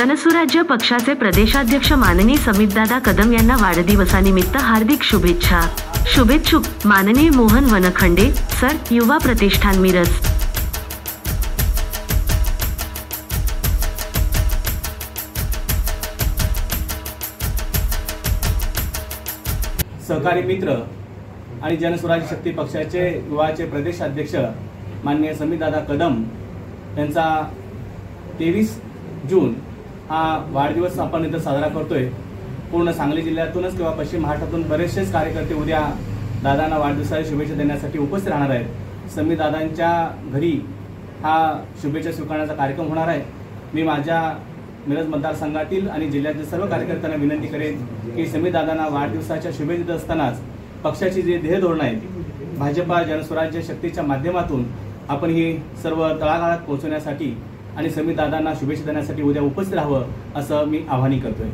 जनसुराज्य पक्षाचे प्रदेशाध्यक्ष माननीय समितदादा कदम यांना वाढदिवसानिमित्त हार्दिक शुभेच्छा। शुभेच्छुक माननीय मोहन वनखंडे सर, युवा प्रतिष्ठान मिरज। सहकारी मित्र आणि जनसुराज्य शक्ती पक्षाचे युवाचे प्रदेशाध्यक्ष माननीय समितदादा कदम यांचा 23 जून हा वाढदिवस आपण इथं साजरा करतोय। पूर्ण सांगली जिल्ह्यातूनच किंवा पश्चिम महाराष्ट्रातून बरेचसेच कार्यकर्ते उद्या दादांना वाढदिवसाच्या शुभेच्छा देण्यासाठी उपस्थित राहणार आहेत। समितदादांच्या घरी हा शुभेच्छा स्वीकारण्याचा कार्यक्रम होणार आहे। मी माझ्या मिरज मतदारसंघातील आणि जिल्ह्यातील सर्व कार्यकर्त्यांना विनंती करेन की समितदादांना वाढदिवसाच्या शुभेच्छा देत असतानाच पक्षाची जी ध्येय धोरण आहेत भाजपा जनसुराज्य शक्तीच्या माध्यमातून आपण ही सर्व तळागाळात पोहोचवण्यासाठी आणि समितदादांना शुभेच्छा देण्यासाठी उद्या उपस्थित राहावं असं मी आवाहन करतोय।